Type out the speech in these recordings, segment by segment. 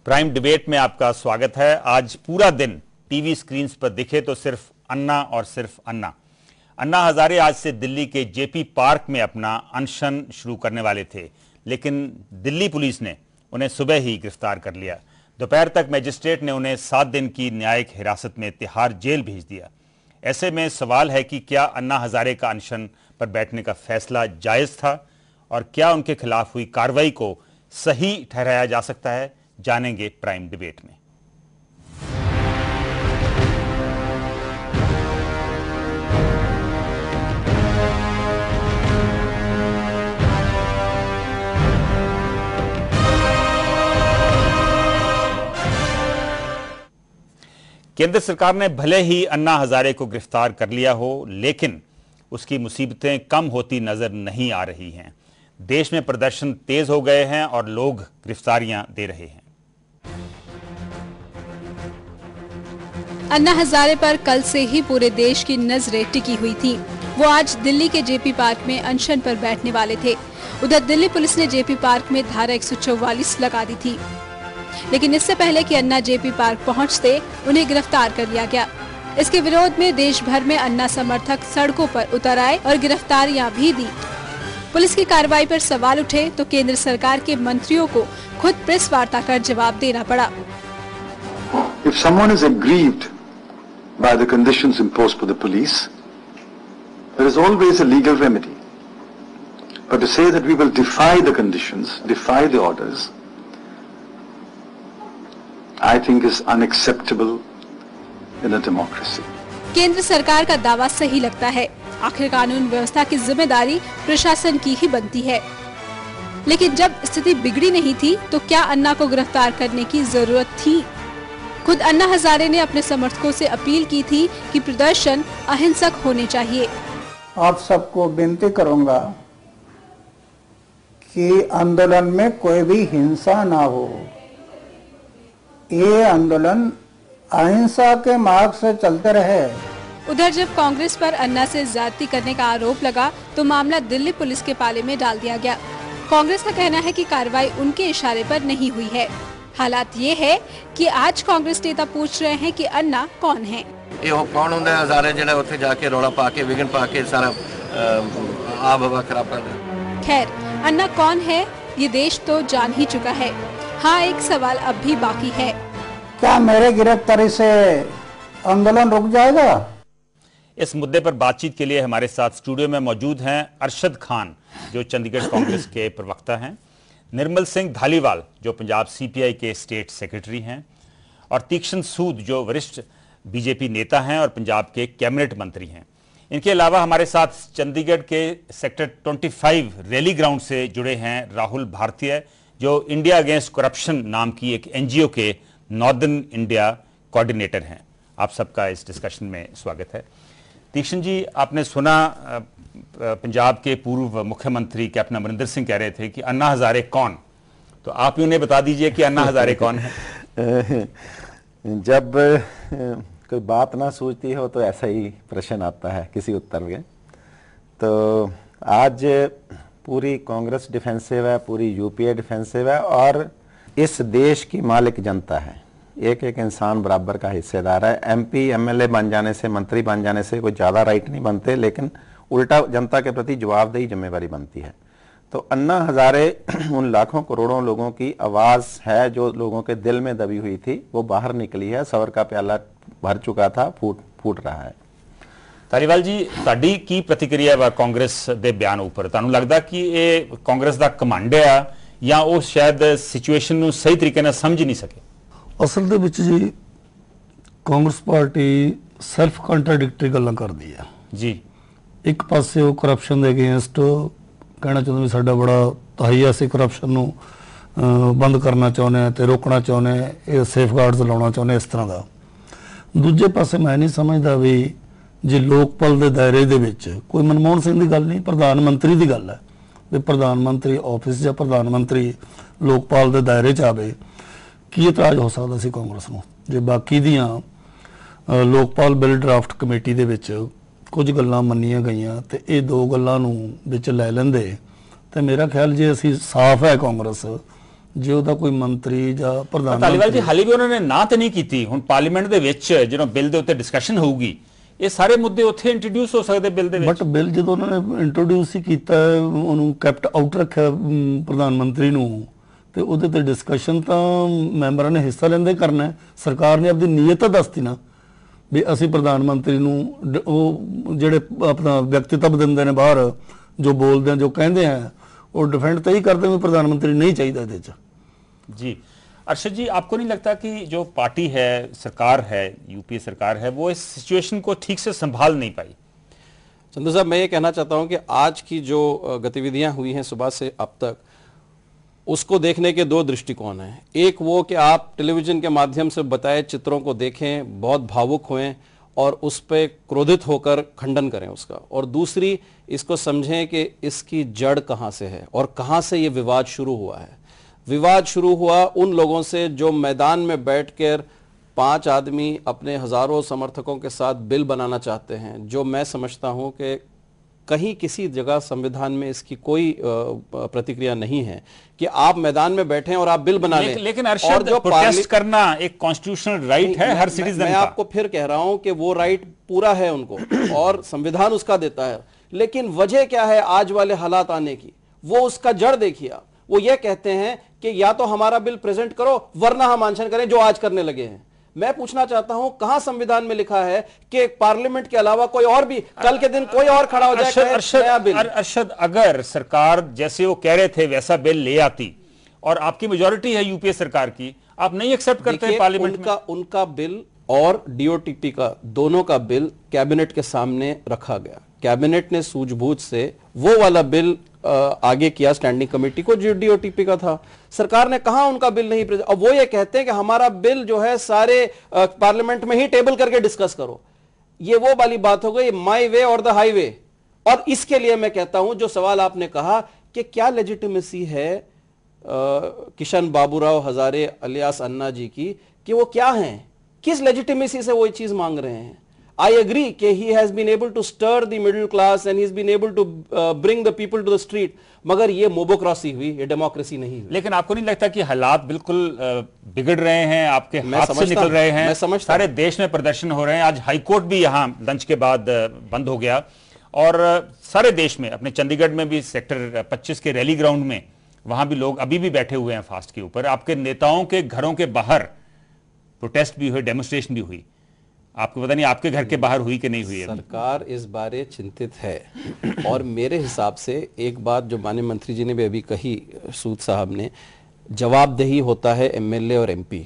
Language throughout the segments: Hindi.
प्राइम डिबेट में आपका स्वागत है। आज पूरा दिन टीवी स्क्रीन्स पर दिखे तो सिर्फ अन्ना और सिर्फ अन्ना। अन्ना हजारे आज से दिल्ली के जेपी पार्क में अपना अनशन शुरू करने वाले थे, लेकिन दिल्ली पुलिस ने उन्हें सुबह ही गिरफ्तार कर लिया। दोपहर तक मजिस्ट्रेट ने उन्हें 7 दिन की न्यायिक हिरासत में तिहाड़ जेल भेज दिया। ऐसे में सवाल है कि क्या अन्ना हजारे का अनशन पर बैठने का फैसला जायज था और क्या उनके खिलाफ हुई कार्रवाई को सही ठहराया जा सकता है? जानेंगे प्राइम डिबेट में। केंद्र सरकार ने भले ही अन्ना हजारे को गिरफ्तार कर लिया हो, लेकिन उसकी मुसीबतें कम होती नजर नहीं आ रही हैं। देश में प्रदर्शन तेज हो गए हैं और लोग गिरफ्तारियां दे रहे हैं। अन्ना हजारे पर कल से ही पूरे देश की नजरें टिकी हुई थी। वो आज दिल्ली के जेपी पार्क में अनशन पर बैठने वाले थे। उधर दिल्ली पुलिस ने जेपी पार्क में धारा 144 लगा दी थी, लेकिन इससे पहले कि अन्ना जेपी पार्क पहुंचते उन्हें गिरफ्तार कर लिया गया। इसके विरोध में देश भर में अन्ना समर्थक सड़कों पर उतर आए और गिरफ्तारियां भी दी। पुलिस की कार्रवाई पर सवाल उठे तो केंद्र सरकार के मंत्रियों को खुद प्रेस वार्ता कर जवाब देना पड़ा। If someone is aggrieved by the conditions imposed by the police, there is always a legal remedy. But to say that we will defy the conditions, defy the orders, I think is unacceptable in a democracy. केंद्र सरकार का दावा सही लगता है। आखिर कानून व्यवस्था की जिम्मेदारी प्रशासन की ही बनती है, लेकिन जब स्थिति बिगड़ी नहीं थी तो क्या अन्ना को गिरफ्तार करने की जरूरत थी? खुद अन्ना हजारे ने अपने समर्थकों से अपील की थी कि प्रदर्शन अहिंसक होने चाहिए। आप सबको विनती करूंगा कि आंदोलन में कोई भी हिंसा ना हो। ये आंदोलन अहिंसा के मार्ग से चलते रहे। उधर जब कांग्रेस पर अन्ना से ज्यादती करने का आरोप लगा तो मामला दिल्ली पुलिस के पाले में डाल दिया गया। कांग्रेस का कहना है कि कार्रवाई उनके इशारे पर नहीं हुई है। हालात ये है कि आज कांग्रेस नेता पूछ रहे हैं कि अन्ना कौन है। ये कौन होंगे हजारे जिन्हें उत्थे जाके रौला पाके विघन पाके सारा आब हवा खराब कर दिया। खैर, अन्ना कौन है ये देश तो जान ही चुका है। हाँ, एक सवाल अब भी बाकी है, क्या मेरे गिरफ्तारी से आंदोलन रुक जाएगा? इस मुद्दे पर बातचीत के लिए हमारे साथ स्टूडियो में मौजूद हैं अरशद खान, जो चंडीगढ़ कांग्रेस के प्रवक्ता हैं, निर्मल सिंह धालीवाल, जो पंजाब सीपीआई के स्टेट सेक्रेटरी हैं, और तीक्ष्ण सूद, जो वरिष्ठ बीजेपी नेता हैं और पंजाब के कैबिनेट मंत्री हैं। इनके अलावा हमारे साथ चंडीगढ़ के सेक्टर 25 रैली ग्राउंड से जुड़े हैं राहुल भारतीय, जो इंडिया अगेंस्ट करप्शन नाम की एक एनजीओ के नॉर्दर्न इंडिया कोऑर्डिनेटर हैं। आप सबका इस डिस्कशन में स्वागत है। तीक्ष्ण जी, आपने सुना पंजाब के पूर्व मुख्यमंत्री कैप्टन अमरिंदर सिंह कह रहे थे कि अन्ना हजारे कौन, तो आप ही उन्हें बता दीजिए कि अन्ना हजारे कौन है। जब कोई बात ना सूझती हो तो ऐसा ही प्रश्न आता है किसी उत्तर में। तो आज पूरी कांग्रेस डिफेंसिव है, पूरी यूपीए डिफेंसिव है और इस देश की मालिक जनता है। एक एक इंसान बराबर का हिस्सेदार है। एमपी एमएलए बन जाने से, मंत्री बन जाने से कोई ज़्यादा राइट नहीं बनते, लेकिन उल्टा जनता के प्रति जवाबदेही जिम्मेवारी बनती है। तो अन्ना हजारे उन लाखों करोड़ों लोगों की आवाज़ है जो लोगों के दिल में दबी हुई थी, वो बाहर निकली है। सबर का प्याला भर चुका था, फूट रहा है। धालीवाल जी, ਤੁਹਾਡੀ ਕੀ प्रतिक्रिया ਵਾ कांग्रेस ਦੇ ਬਿਆਨ ਉੱਪਰ? ਤੁਹਾਨੂੰ ਲੱਗਦਾ ਕਿ ਇਹ ਕਾਂਗਰਸ ਦਾ ਕਮਾਂਡ ਆ ਜਾਂ ਉਹ ਸ਼ਾयद ਸਿਚੁਏਸ਼ਨ ਨੂੰ ਸਹੀ ਤਰੀਕੇ ਨਾਲ ਸਮਝ ਨਹੀਂ ਸਕੇ? ਅਸਲ ਦੇ ਵਿੱਚ ਜੀ ਕਾਂਗਰਸ ਪਾਰਟੀ ਸੈਲਫ ਕੰਟਰਾਡਿਕਟਰੀ ਗੱਲਾਂ ਕਰਦੀ ਆ ਜੀ। ਇੱਕ ਪਾਸੇ ਉਹ ਕਰਪਸ਼ਨ ਦੇ ਅਗੇਂਸਟ ਕਹਿਣਾ ਚਾਹੁੰਦੇ ਵੀ ਸਾਡਾ ਬੜਾ ਤਹਈਆ ਸੀ, ਕਰਪਸ਼ਨ ਨੂੰ ਬੰਦ ਕਰਨਾ ਚਾਹੁੰਦੇ ਆ ਤੇ ਰੋਕਣਾ ਚਾਹੁੰਦੇ ਆ, ਇਹ ਸੇਫਗਾਰਡਸ ਲਾਉਣਾ ਚਾਹੁੰਦੇ ਇਸ ਤਰ੍ਹਾਂ ਦਾ। ਦੂਜੇ ਪਾਸੇ ਮੈਂ ਨਹੀਂ ਸਮਝਦਾ ਵੀ ਜੇ ਲੋਕਪਾਲ ਦੇ ਦਾਇਰੇ ਦੇ ਵਿੱਚ ਕੋਈ ਮਨਮੋਹਨ ਸਿੰਘ ਦੀ ਗੱਲ ਨਹੀਂ, ਪ੍ਰਧਾਨ ਮੰਤਰੀ ਦੀ ਗੱਲ ਹੈ ਵੀ ਪ੍ਰਧਾਨ ਮੰਤਰੀ ਆਫਿਸ ਜਾਂ ਪ੍ਰਧਾਨ ਮੰਤਰੀ ਲੋਕਪਾਲ ਦੇ ਦਾਇਰੇ 'ਚ ਆਵੇ, ਕੀ ਇਤਰਾਜ਼ ਹੋ ਸਕਦਾ ਸੀ ਕਾਂਗਰਸ ਨੂੰ? ਜੇ ਬਾਕੀ ਦੀਆਂ ਲੋਕਪਾਲ ਬਿੱਲ ਡਰਾਫਟ ਕਮੇਟੀ ਦੇ ਵਿੱਚ ਕੁਝ ਗੱਲਾਂ ਮੰਨੀਆਂ ਗਈਆਂ ਤੇ ਇਹ ਦੋ ਗੱਲਾਂ ਨੂੰ ਵਿੱਚ ਲੈ ਲੈਂਦੇ ਤੇ ਮੇਰਾ ਖਿਆਲ ਜੇ ਅਸੀਂ ਸਾਫ਼ ਹੈ ਕਾਂਗਰਸ ਜੇ ਉਹਦਾ ਕੋਈ ਮੰਤਰੀ ਜਾਂ ਪ੍ਰਧਾਨ ਧਾਲੀਵਾਲ ਜੀ ਹਾਲੇ ਵੀ ਉਹਨਾਂ ਨੇ ਨਾ ਤਾਂ ਨਹੀਂ ਕੀਤੀ। ਹੁਣ ਪਾਰਲੀਮੈਂਟ ਦੇ ਵਿੱਚ ਜਦੋਂ ਬਿੱਲ ਦੇ ਉੱਤੇ ਡਿਸਕਸ਼ਨ ਹੋਊਗੀ ਇਹ ਸਾਰੇ ਮੁੱਦੇ ਉੱਥੇ ਇੰਟਰੋਡਿਊਸ ਹੋ ਸਕਦੇ ਬਿੱਲ ਦੇ ਵਿੱਚ। ਬਟ ਬਿੱਲ ਜਦੋਂ ਉਹਨਾਂ ਨੇ ਇੰਟਰੋਡਿਊਸ ਹੀ ਕੀਤਾ ਉਹਨੂੰ ਕੈਪਟ ਆਊਟ ਰੱਖਿਆ ਪ੍ਰਧਾਨ ਮੰਤਰੀ ਨੂੰ, ਤੇ ਉਹਦੇ ਤੇ ਡਿਸਕਸ਼ਨ ਤਾਂ ਮੈਂਬਰਾਂ ਨੇ ਹਿੱਸਾ ਲੈਂਦੇ ਕਰਨਾ। ਸਰਕਾਰ ਨੇ ਆਪਣੀ ਨੀਅਤ ਤਾਂ ਦੱਸਤੀ ਨਾ ਵੀ ਅਸੀਂ ਪ੍ਰਧਾਨ ਮੰਤਰੀ ਨੂੰ ਉਹ ਜਿਹੜੇ ਆਪਣਾ ਵਿਅਕਤੀਤਵ ਦਿੰਦੇ ਨੇ ਬਾਹਰ ਜੋ बोलते हैं जो कहते हैं वो डिफेंड तो ही करते हैं प्रधानमंत्री नहीं चाहिए। जी अरशद जी, आपको नहीं लगता कि जो पार्टी है, सरकार है, यूपीए सरकार है, वो इस सिचुएशन को ठीक से संभाल नहीं पाई? चंदू साहब, मैं ये कहना चाहता हूं कि आज की जो गतिविधियां हुई हैं सुबह से अब तक, उसको देखने के दो दृष्टिकोण हैं। एक वो कि आप टेलीविजन के माध्यम से बताए चित्रों को देखें, बहुत भावुक हुए और उस पर क्रोधित होकर खंडन करें उसका, और दूसरी इसको समझें कि इसकी जड़ कहां से है और कहां से ये विवाद शुरू हुआ है। विवाद शुरू हुआ उन लोगों से जो मैदान में बैठकर 5 आदमी अपने हजारों समर्थकों के साथ बिल बनाना चाहते हैं, जो मैं समझता हूं कि कहीं किसी जगह संविधान में इसकी कोई प्रतिक्रिया नहीं है कि आप मैदान में बैठे हैं और आप बिल बना लें। लेकिन अरशद, प्रोटेस्ट करना एक कॉन्स्टिट्यूशनल राइट है हर सिटीजन का। मैं आपको फिर कह रहा हूं कि वो राइट पूरा है उनको और संविधान उसका देता है, लेकिन वजह क्या है आज वाले हालात आने की, वो उसका जड़ देखिए आप। वो ये कहते हैं कि या तो हमारा बिल प्रेजेंट करो वरना हम अनशन करें, जो आज करने लगे हैं। मैं पूछना चाहता हूं कहां संविधान में लिखा है कि पार्लियामेंट के अलावा कोई और भी कल के दिन कोई और खड़ा हो जाए। अरशद, अगर सरकार जैसे वो कह रहे थे वैसा बिल ले आती और आपकी मेजॉरिटी है यूपीए सरकार की, आप नहीं एक्सेप्ट करते पार्लियामेंट में? उनका बिल और डीओटीपी का दोनों का बिल कैबिनेट के सामने रखा गया। कैबिनेट ने सूझबूझ से वो वाला बिल आगे किया स्टैंडिंग कमेटी को जो डीओटीपी का था। सरकार ने कहा उनका बिल नहीं प्रेजेंट, और वो ये कहते हैं कि हमारा बिल जो है सारे पार्लियामेंट में ही टेबल करके डिस्कस करो। ये वो वाली बात हो गई, माई वे और द हाईवे। और इसके लिए मैं कहता हूं जो सवाल आपने कहा कि क्या लेजिटिमेसी है किशन बाबूराव हजारे अलियास अन्ना जी की, कि वो क्या हैं, किस लेजिटिमेसी से वो ये चीज मांग रहे हैं। I agree कि he has been able to stir the middle class and he's been able to bring the people to the street, मगर ये मोबोक्रेसी हुई, ये डेमोक्रेसी नहीं हुई। लेकिन आपको नहीं लगता कि हालात बिल्कुल बिगड़ रहे हैं, आपके हाथ से निकल रहे हैं? सारे देश में प्रदर्शन हो रहे हैं। आज हाईकोर्ट भी यहाँ लंच के बाद बंद हो गया और सारे देश में, अपने चंडीगढ़ में भी सेक्टर 25 के रैली ग्राउंड में, वहां भी लोग अभी भी बैठे हुए हैं फास्ट के ऊपर। आपके नेताओं के घरों के बाहर प्रोटेस्ट भी हुए, डेमोन्स्ट्रेशन भी हुई। आपको पता नहीं आपके घर के बाहर हुई कि नहीं हुई है? सरकार इस बारे चिंतित है और मेरे हिसाब से एक बात जो माननीय मंत्री जी ने भी अभी कही, सूद साहब ने, जवाबदेही होता है एमएलए और एमपी,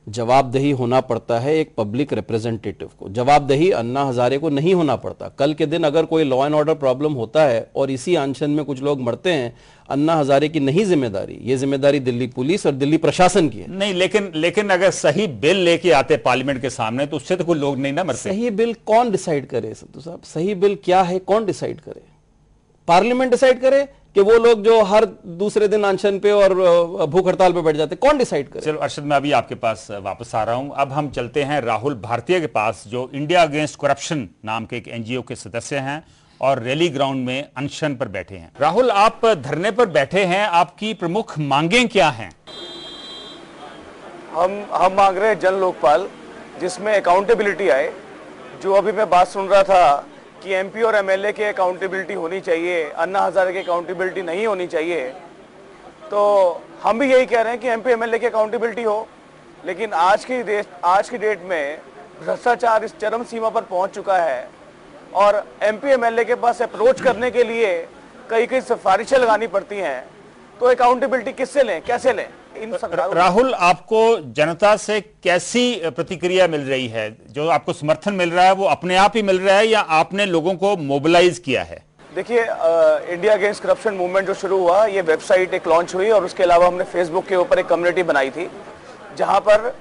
जवाबदेही होना पड़ता है एक पब्लिक रिप्रेजेंटेटिव को, जवाबदेही अन्ना हजारे को नहीं होना पड़ता। कल के दिन अगर कोई लॉ एंड ऑर्डर प्रॉब्लम होता है और इसी अनशन में कुछ लोग मरते हैं, अन्ना हजारे की नहीं जिम्मेदारी, ये जिम्मेदारी दिल्ली पुलिस और दिल्ली प्रशासन की है। नहीं, लेकिन अगर सही बिल लेके आते पार्लियामेंट के सामने तो उससे तो कोई लोग नहीं ना मरते। सही बिल कौन डिसाइड करे संतोष साहब? सही बिल क्या है कौन डिसाइड करे? पार्लियामेंट डिसाइड करे कि वो लोग जो हर दूसरे दिन अनशन पे और भूख हड़ताल पे बैठ जाते, कौन डिसाइड करे? चलो अरशद, मैं अभी आपके पास वापस आ रहा हूं। अब हम चलते हैं राहुल भारतीय के पास, जो इंडिया अगेंस्ट करप्शन नाम के एक एनजीओ के सदस्य हैं और रैली ग्राउंड में अनशन पर बैठे हैं। राहुल, आप धरने पर बैठे हैं, आपकी प्रमुख मांगें क्या हैं? हम मांग रहे हैं जन लोकपाल, जिसमें अकाउंटेबिलिटी आए। जो अभी मैं बात सुन रहा था कि एमपी और एमएलए की अकाउंटेबिलिटी होनी चाहिए, अन्ना हजारे की अकाउंटेबिलिटी नहीं होनी चाहिए, तो हम भी यही कह रहे हैं कि एमपी एमएलए की अकाउंटेबिलिटी हो। लेकिन आज की डेट में भ्रष्टाचार इस चरम सीमा पर पहुंच चुका है और एमपी एमएलए के पास अप्रोच करने के लिए कई सिफारिशें लगानी पड़ती हैं, तो अकाउंटेबिलिटी किससे लें, कैसे लें? राहुल, आपको जनता से कैसी प्रतिक्रिया मिल रही है? जो आपको समर्थन मिल रहा है वो अपने आप ही मिल रहा है या आपने लोगों को मोबिलाइज किया है? देखिए, इंडिया अगेंस्ट करप्शन मूवमेंट जो शुरू हुआ, ये वेबसाइट एक लॉन्च हुई और उसके अलावा हमने फेसबुक के ऊपर एक कम्युनिटी बनाई थी, जहां पर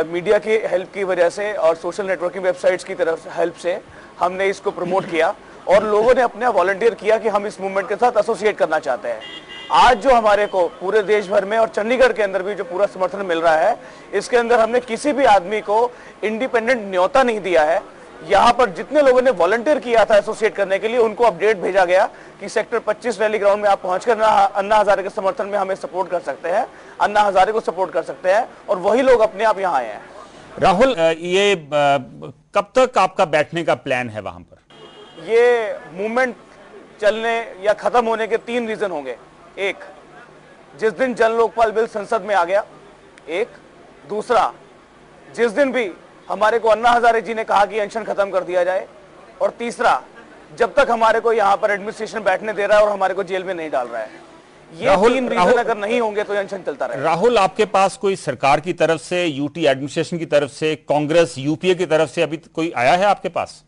मीडिया की हेल्प की वजह से और सोशल नेटवर्किंग वेबसाइट्स की तरफ हेल्प से हमने इसको प्रमोट किया और लोगों ने अपने वॉलंटियर किया कि हम इस मूवमेंट के साथ एसोसिएट करना चाहते हैं। आज जो हमारे को पूरे देश भर में और चंडीगढ़ के अंदर भी जो पूरा समर्थन मिल रहा है, इसके अंदर हमने किसी भी आदमी को इंडिपेंडेंट न्योता नहीं दिया है यहाँ पर जितने लोगों ने वॉलंटियर किया था एसोसिएट करने के लिए, उनको अपडेट भेजा गया कि सेक्टर 25 रैली ग्राउंड में आप पहुंचकर अन्ना हजारे के समर्थन में हमें सपोर्ट कर सकते हैं, अन्ना हजारे को सपोर्ट कर सकते हैं, और वही लोग अपने आप यहाँ आए हैं। राहुल, ये कब तक आपका बैठने का प्लान है वहां पर? ये मूवमेंट चलने या खत्म होने के 3 रीजन होंगे। एक, जिस दिन जन लोकपाल बिल संसद में आ गया, एक, दूसरा जिस दिन भी हमारे को अन्ना हजारे जी ने कहा कि अनशन खत्म कर दिया जाए, और तीसरा जब तक हमारे को यहाँ पर एडमिनिस्ट्रेशन बैठने दे रहा है और हमारे को जेल में नहीं डाल रहा है। ये 3 रीजन अगर नहीं होंगे तो अनशन चलता रहेगा। राहुल, आपके पास कोई सरकार की तरफ से, यूटी एडमिनिस्ट्रेशन की तरफ से, कांग्रेस यूपीए की तरफ से अभी कोई आया है आपके पास?